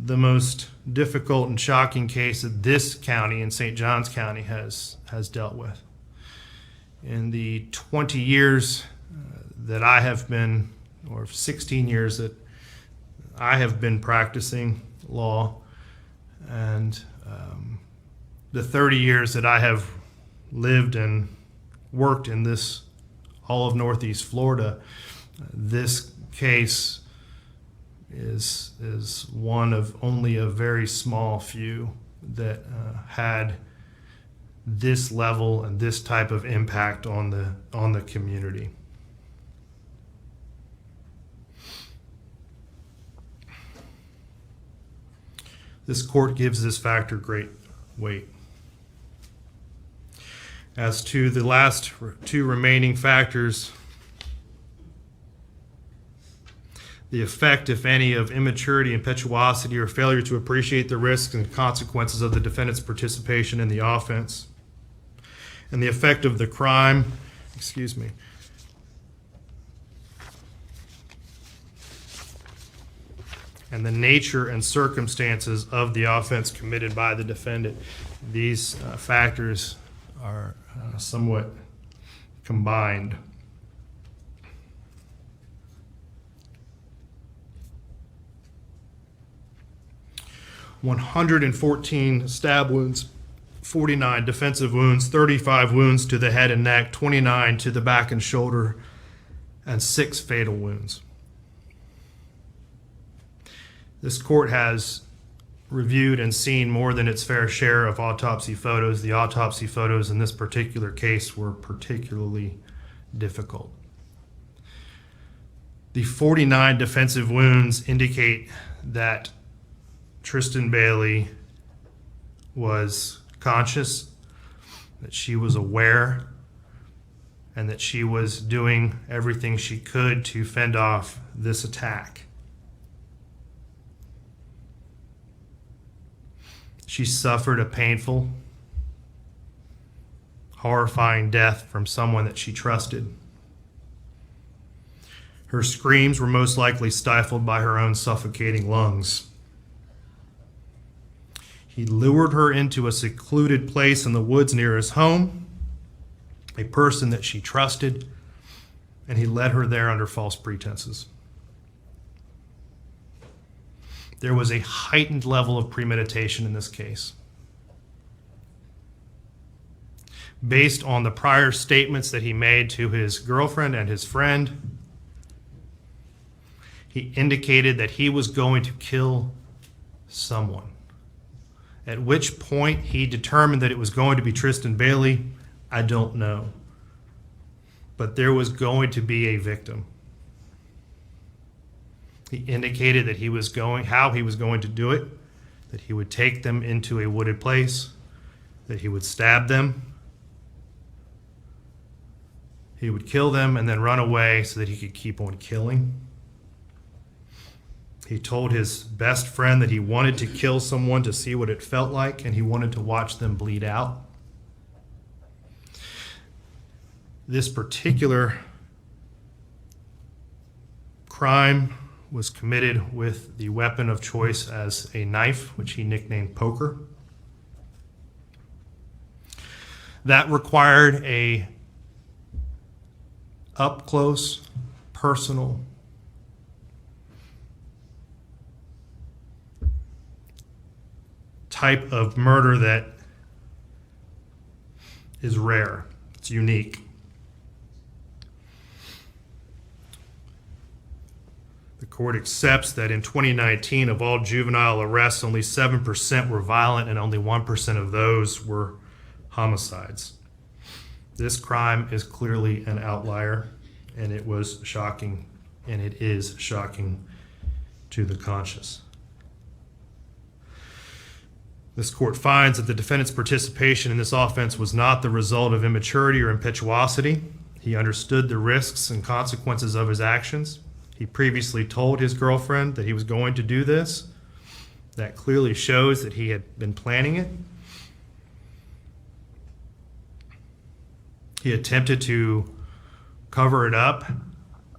the most difficult and shocking case that this county in St. Johns County has dealt with. In the 20 years that I have been, or 16 years that I have been practicing law, and the 30 years that I have lived and worked in this all of Northeast Florida, this case is one of only a very small few that had this level and this type of impact on the community. This court gives this factor great weight. As to the last two remaining factors, the effect, if any, of immaturity, impetuosity, or failure to appreciate the risks and consequences of the defendant's participation in the offense, and the effect of the crime, and the nature and circumstances of the offense committed by the defendant. These factors are somewhat combined. "114 stab wounds, 49 defensive wounds, 35 wounds to the head and neck, 29 to the back and shoulder, and 6 fatal wounds." This court has reviewed and seen more than its fair share of autopsy photos. The autopsy photos in this particular case were particularly difficult. The 49 defensive wounds indicate that TRISTYN Bailey was conscious, that she was aware, and that she was doing everything she could to fend off this attack. She suffered a painful, horrifying death from someone that she trusted. Her screams were most likely stifled by her own suffocating lungs. He lured her into a secluded place in the woods near his home, a person that she trusted, and he led her there under false pretenses. There was a heightened level of premeditation in this case. Based on the prior statements that he made to his girlfriend and his friend, he indicated that he was going to kill someone. At which point he determined that it was going to be TRISTYN Bailey, I don't know. But there was going to be a victim. He indicated that how he was going to do it, that he would take them into a wooded place, that he would stab them, he would kill them and then run away so that he could keep on killing. He told his best friend that he wanted to kill someone to see what it felt like, and he wanted to watch them bleed out. This particular crime was committed with the weapon of choice as a knife, which he nicknamed Poker. That required a up-close, personal, type of murder that is rare. It's unique. The court accepts that in 2019, of all juvenile arrests, only 7% were violent and only 1% of those were homicides. This crime is clearly an outlier, and it was shocking, and it is shocking to the conscious. This court finds that the defendant's participation in this offense was not the result of immaturity or impetuosity. He understood the risks and consequences of his actions. He previously told his girlfriend that he was going to do this. That clearly shows that he had been planning it. He attempted to cover it up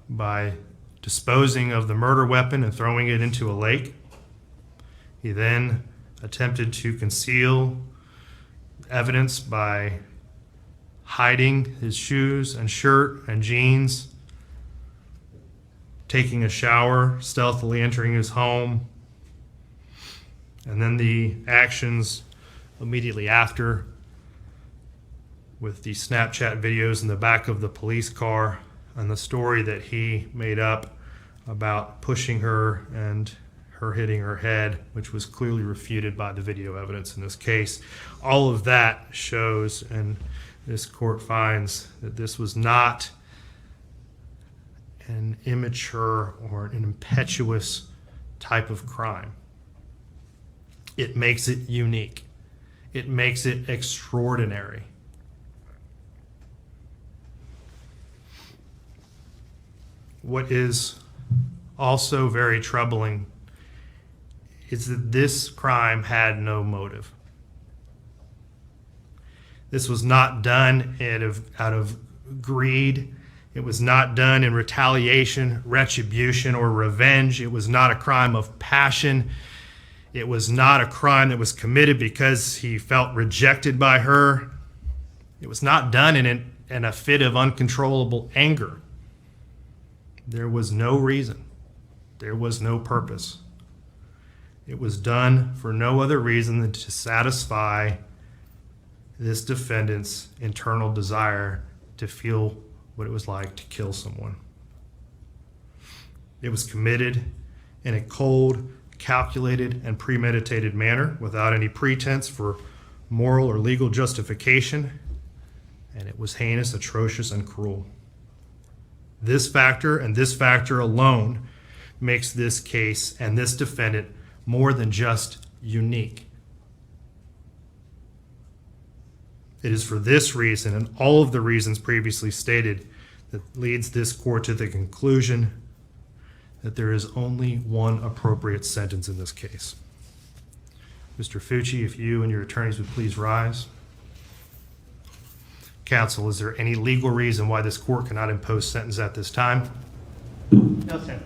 by disposing of the murder weapon and throwing it into a lake. He then attempted to conceal evidence by hiding his shoes and shirt and jeans, taking a shower, stealthily entering his home, and then the actions immediately after, with the Snapchat videos in the back of the police car and the story that he made up about pushing her and her hitting her head, which was clearly refuted by the video evidence in this case. All of that shows, and this court finds, that this was not an immature or an impetuous type of crime. It makes it unique. It makes it extraordinary. What is also very troubling is that this crime had no motive. This was not done out of greed. It was not done in retaliation, retribution, or revenge. It was not a crime of passion. It was not a crime that was committed because he felt rejected by her. It was not done in a fit of uncontrollable anger. There was no reason. There was no purpose. It was done for no other reason than to satisfy this defendant's internal desire to feel what it was like to kill someone. It was committed in a cold, calculated, and premeditated manner without any pretense for moral or legal justification, and it was heinous, atrocious, and cruel. This factor and this factor alone makes this case and this defendant more than just unique. It is for this reason and all of the reasons previously stated that leads this court to the conclusion that there is only one appropriate sentence in this case. Mr. Fucci, if you and your attorneys would please rise. Counsel, is there any legal reason why this court cannot impose sentence at this time? No, sir.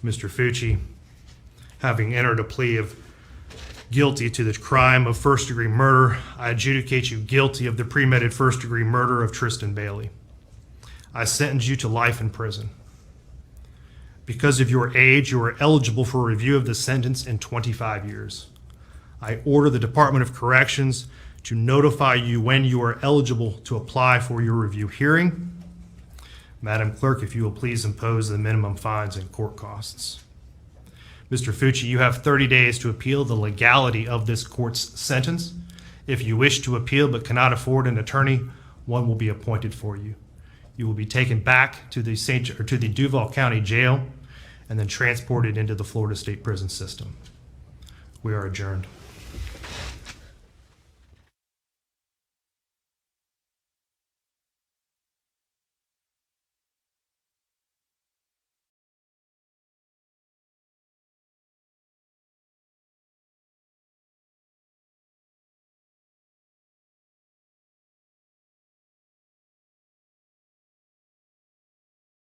Mr. Fucci, having entered a plea of guilty to the crime of first-degree murder, I adjudicate you guilty of the premeditated first-degree murder of TRISTYN Bailey. I sentence you to life in prison. Because of your age, you are eligible for review of the sentence in 25 years. I order the Department of Corrections to notify you when you are eligible to apply for your review hearing. Madam Clerk, if you will please impose the minimum fines and court costs. Mr. Fucci, you have 30 days to appeal the legality of this court's sentence. If you wish to appeal but cannot afford an attorney, one will be appointed for you. You will be taken back to the Duval County Jail and then transported into the Florida State Prison System. We are adjourned.